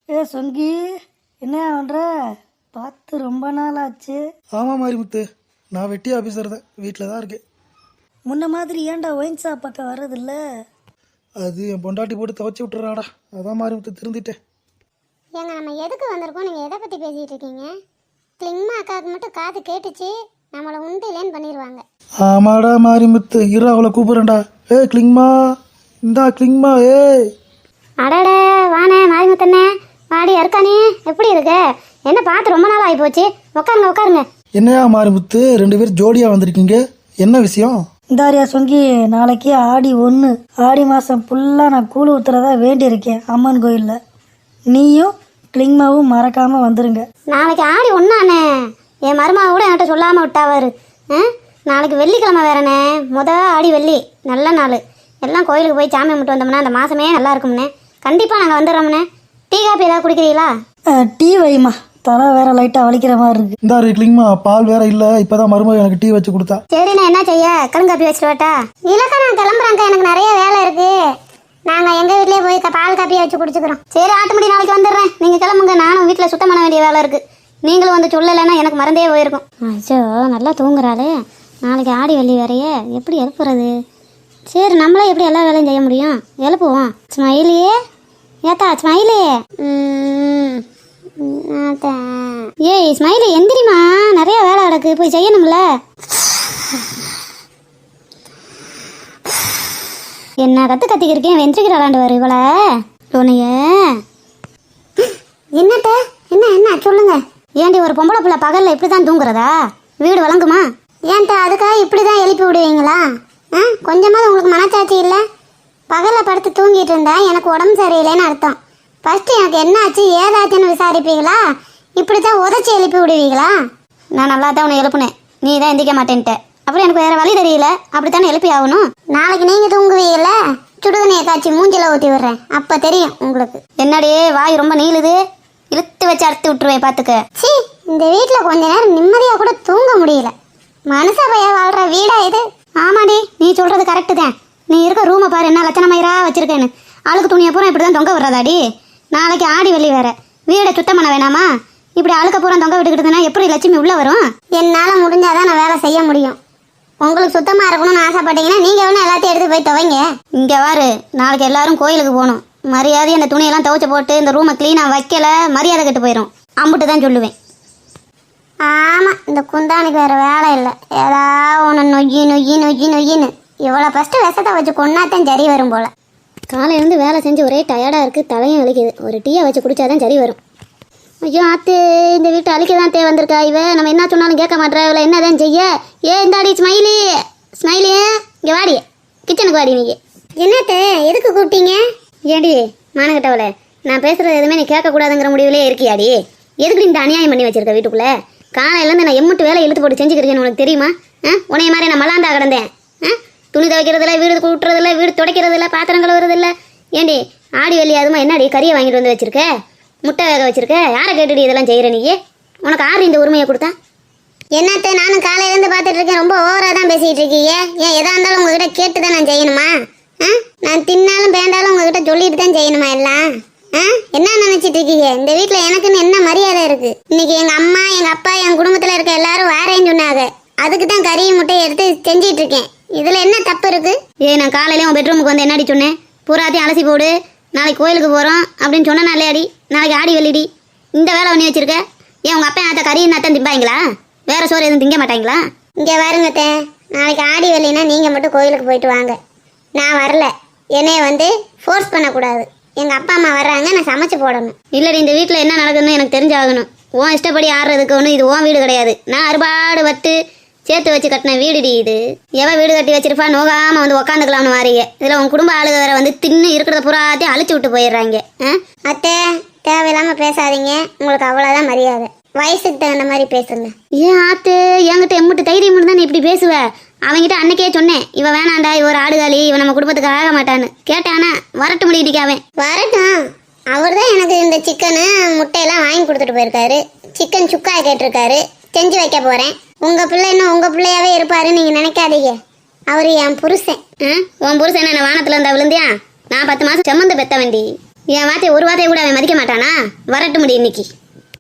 சொங்கி, என்ன பண்ற? பார்த்து ரொம்ப நாள் ஆச்சு. ஆமாம் மாரிமுத்து, நான் வெட்டி ஆஃபீஸர் தான், வீட்டில் தான் இருக்கேன். முன்ன மாதிரி ஏன்டா ஒயின் ஷாப் பக்கம் வர்றதில்ல? அது என் பொண்டாட்டி போட்டு துவச்சி விட்டுறாடா, அதான் மாரிமுத்து திருந்திட்டேன். ஏங்க, நம்ம எதுக்கு வந்திருக்கோம்? நீங்கள் எதை பற்றி பேசிகிட்டு இருக்கீங்க? கிளிங்மா அக்காவுக்கு மட்டும் காது கேட்டுச்சு, நம்மளை உண்டு இல்லைன்னு பண்ணிடுவாங்க. ஆமாடா மாரிமுத்து, இரு அவளை கூப்பிட்றேன்டா. கிளிங்மா, இந்தா கிளிங்மா. அடட வானே மாரிமுத்தண்ணே, வாடி அருக்கானே, எப்படி இருக்கு? என்ன பார்த்து ரொம்ப நாள் ஆகி போச்சு. உட்காருங்க உட்காருங்க. என்னையா மாரிமுத்து, 2 பேர் ஜோடியாக வந்திருக்கீங்க, என்ன விஷயம்? இந்தாரியா சொங்கி, நாளைக்கு ஆடி 1, ஆடி மாதம் ஃபுல்லாக நான் கூழ் ஊற்றுறதா வேண்டியிருக்கேன் அம்மன் கோயிலில். நீயும் கிளிங்மாவும் மறக்காமல் வந்துருங்க. நாளைக்கு ஆடி 1 என் மருமாவை கூட என்கிட்ட சொல்லாமல் விட்டாவாரு. நாளைக்கு வெள்ளிக்கிழமை வேறண்ணே, ஆடி வெள்ளி, நல்ல நாள். எல்லாம் கோயிலுக்கு போய் சாமி கும்பிட்டு வந்தோம்னா அந்த மாதமே நல்லா இருக்கும்ண்ணே. கண்டிப்பாக நாங்கள் வந்துடுறோம்ண்ணே. டீ காப்பி ஏதாவது குடிக்கிறீங்களா? டீ வைமா, தலை வேற லைட்டாக வலிக்கிற மாதிரி இருக்கு. இந்த கிளிங்மா, பால் வேற இல்லை, இப்போதான் மருமக எனக்கு டீ வச்சு கொடுத்தா. சரிண்ணே, என்ன செய்ய, கருங்காப்பி வச்சுட்டு வாட்டா? இல்லைக்கா, நான் கிளம்புறேங்க்கா, எனக்கு நிறைய வேலை இருக்கு. நாங்கள் எங்கள் வீட்லேயே போய் பால் காப்பியை வச்சு குடிச்சுக்கிறோம். சரி, ஆட்டுமடி நாளைக்கு வந்துடுறேன், நீங்கள் கிளம்புங்க. நானும் வீட்டில் சுத்தம் பண்ண வேண்டிய வேலை இருக்குது. நீங்களும் வந்து சொல்லலைன்னா எனக்கு மறந்தே போயிருக்கும். ஐயோ, நல்லா தூங்குறாளே. நாளைக்கு ஆடி வெள்ளி வேறையே, எப்படி எழுப்புறது? சரி, நம்மளே எப்படி எல்லா வேலையும் செய்ய முடியும்? எழுப்புவோம். ஸ்மைலியே, ஏத்தா ஸ்மைலி. ஏய் ஸ்மைலி, எந்திரிமா, நிறைய வேலை கிடக்கு, போய் செய்யணும்ல. என்ன கத்திக்கிருக்கேன், வெந்திரிக்கிறாளாண்டு இவளை உனைய. என்னட்ட என்ன என்ன சொல்லுங்க. ஏன்டி, ஒரு பொம்பளை பிள்ளை பகல்ல இப்படி தான் தூங்குறதா? வீடு வழங்குமா? ஏன்ட்டா அதுக்காக இப்படி தான் எழுப்பி விடுவீங்களா? கொஞ்சமாவது உங்களுக்கு மனச்சாட்சி இல்லை? பகலில் படுத்து தூங்கிட்டு இருந்தா எனக்கு உடம்பு சரியில்லைன்னு அர்த்தம். ஃபஸ்ட்டு எனக்கு என்ன ஆச்சு ஏதாச்சுன்னு விசாரிப்பீங்களா? இப்படி தான் உதச்சி எழுப்பி விடுவீங்களா? நான் நல்லா தான் உன்னை எழுப்புனேன், நீ தான் எந்திரிக்க மாட்டேன்ட்ட. அப்புறம் எனக்கு வேறு வழி தெரியல, அப்படித்தானே எழுப்பி ஆகணும். நாளைக்கு நீங்கள் தூங்குவீங்கள, சுடுதண்ணியை காய்ச்சி மூஞ்சில் ஊற்றி விடுறேன், அப்போ தெரியும் உங்களுக்கு. என்னடியே வாய் ரொம்ப நீளுது, இழுத்து வச்சு அறுத்து விட்டுருவேன் பார்த்துக்க. சி, இந்த வீட்டில் கொஞ்ச நேரம் நிம்மதியாக கூட தூங்க முடியல. மனுஷ பைய வாழ்கிற வீடா இது? ஆமாடி, நீ சொல்கிறது கரெக்டு தான். நீ இருக்க ரூமை பாரு, என்ன லட்சணமயிரா வச்சிருக்கேன்னு. அழுக்கு துணியை பூரா இப்படி தான் தொங்க விடுறதாடி. நாளைக்கு ஆடி வெள்ளி வேற, வீடை சுத்தம் பண்ண வேணாமா? இப்படி அழுக்க பூரா தொங்க விட்டுக்கிட்டுதுன்னா எப்படி லட்சுமி உள்ளே வரும்? என்னால் முடிஞ்சாதான் நான் வேலை செய்ய முடியும். உங்களுக்கு சுத்தமாக இருக்கணும்னு ஆசைப்பட்டீங்கன்னா நீங்கள் வேணும் எல்லாத்தையும் எடுத்து போய் துவைங்க. இங்கே வாரு, நாளைக்கு எல்லாரும் கோயிலுக்கு போகணும். மரியாதை அந்த துணியெல்லாம் துவைச்சு போட்டு இந்த ரூமை க்ளீனாக வைக்கல, மரியாதை கெட்டு போயிடும். அம்புட்டு தான் சொல்லுவேன். ஆமாம், இந்த குந்தானுக்கு வேறு வேலை இல்லை, ஏதாவது ஒன்று நொய்யின்னு. இவ்வளோ ஃபஸ்ட்டு விஷத்தை வச்சு கொண்டாத்தான் சரி வரும் போல். காலையிலேருந்து வேலை செஞ்சு ஒரே டயர்டாக இருக்குது, தலையும் வலிக்குது. ஒரு டீயை வச்சு குடித்தாதான் சரி வரும். ஐயோ ஆத்து, இந்த வீட்டு அழிக்க தான் வந்திருக்கா இவ. நம்ம என்ன சொன்னாலும் கேட்க மாட்டேறா, இவளை என்னதான் செய்ய? இந்தாடி ஸ்மைலி, இங்கே வாடி, கிச்சனுக்கு வாடி. நீங்கள் என்னத்த எதுக்கு கூப்பிட்டீங்க? ஏடி மானகிட்டவளே, நான் பேசுகிறது எதுவுமே நீ கேட்கக்கூடாதுங்கிற முடிவுலேயே இருக்கியாடி? எதுக்கு இந்த அநியாயம் பண்ணி வச்சிருக்க வீட்டுக்குள்ளே? காலையிலேருந்து நான் எம்முட்டு வேலை இழுத்து போட்டு செஞ்சுக்கிறேன்னு உனக்கு தெரியுமா? உனைய மாதிரி நான் மல்லாந்தா கிடந்தேன். துணி துவைக்கிறதில்ல, வீடு கூட்டுறதில்ல, வீடு துடைக்கிறதில்ல, பாத்திரம் கழுவுறதில்ல. ஏண்டி ஆடி வெள்ளி அதுமா என்னடி கறியை வாங்கிட்டு வந்து வச்சிருக்க, முட்டை வேக வச்சிருக்க? யாரை கேட்டுடி இதெல்லாம் செய்கிற நீ? உனக்கு ஆறு இந்த உரிமையை கொடுத்தா? என்னத்த நானும் காலையிலேருந்து பார்த்துட்டு இருக்கேன், ரொம்ப ஓவராக தான் பேசிகிட்டு இருக்கீங்க. ஏன் எதாக இருந்தாலும் உங்ககிட்ட கேட்டு தான் நான் செய்யணுமா? நான் தின்னாலும் பேண்டாலும் உங்ககிட்ட சொல்லிட்டு தான் செய்யணுமா எல்லாம்? என்ன நினைச்சிட்டு இருக்கீங்க? இந்த வீட்டில் எனக்குன்னு என்ன மரியாதை இருக்கு? இன்னைக்கு எங்கள் அம்மா, எங்கள் அப்பா, என் குடும்பத்தில் இருக்க எல்லாரும் வாரேன்னு சொன்னாங்க. அதுக்கு தான் கறியும் முட்டையை எடுத்து செஞ்சிட்டு இருக்கேன். இதில் என்ன தப்பு இருக்கு? நான் காலையில உன் பெட்ரூமுக்கு வந்து என்னடி சொன்னேன்? பூராத்தையும் அலசி போடு, நாளைக்கு கோயிலுக்கு போகிறோம் அப்படின்னு சொன்னா இல்லையாடி? நாளைக்கு ஆடி வெள்ளிடி, இந்த வேலை பண்ணி வச்சிருக்க. ஏன் உங்கள் அப்பா ஆத்த கறியும் நாத்தான் திம்பாங்களா? வேற சோறு எதுவும் திங்க மாட்டாங்களா? இங்கே வருங்கத்தே, நாளைக்கு ஆடி வெள்ளினா நீங்கள் மட்டும் கோயிலுக்கு போயிட்டு வாங்க, நான் வரல. என்னைய வந்து ஃபோர்ஸ் பண்ணக்கூடாது. எங்கள் அப்பா அம்மா வர்றாங்க, நான் சமைச்சு போடணும். இல்லடி, இந்த வீட்டில் என்ன நடக்குதுன்னு எனக்கு தெரிஞ்சாகணும். உன் இஷ்டப்படி ஆடுறதுக்கு ஒன்றும் இது உன் வீடு கிடையாது. நான் அறுபாடு வட்டு சேர்த்து வச்சு கட்டின வீடுடி இது. எவன் வீடு கட்டி வச்சிருப்பா நோகாமல் வந்து உக்காந்துக்கலாம்னு வாரீங்க. இதில் உன் குடும்ப ஆளுக வேற வந்து தின்னு இருக்கிறத புறாத்தையும் அழிச்சு விட்டு போயிடுறாங்க. அத்தை, தேவையில்லாமல் பேசாதீங்க, உங்களுக்கு அவ்வளோதான் மரியாதை. வயசுக்கு தகுந்த மாதிரி பேசுங்க. ஏன் ஆத்து, என்கிட்ட எம்முட்டு தைரியம் மட்டும் தான் நீ இப்படி பேசுவ? அவன்கிட்ட அன்னைக்கே சொன்னேன், இவன் வேணாண்டா, இவ ஒரு ஆடுகாலி, இவன் நம்ம குடும்பத்துக்கு ஆக மாட்டான்னு. கேட்டானா? வரட்டு முடியிட்டு அவன் வரட்டும். அவர் தான் எனக்கு இந்த சிக்கனு முட்டையெல்லாம் வாங்கி கொடுத்துட்டு போயிருக்காரு. சிக்கன் சுக்கா கேட்டிருக்காரு, செஞ்சு வைக்க போகிறேன். உங்கள் பிள்ளை இன்னும் உங்கள் பிள்ளையாவே இருப்பாருன்னு நீங்கள் நினைக்காதீங்க. அவர் என் புருஷன். உன் புருஷன் என்ன வானத்தில் இருந்தா விழுந்தியா? நான் 10 மாதம் செம்மந்த பெத்த வண்டி. என் வார்த்தை ஒரு வார்த்தையை கூட அவன் மதிக்க மாட்டானா? வரட்டு முடி இன்னைக்கு.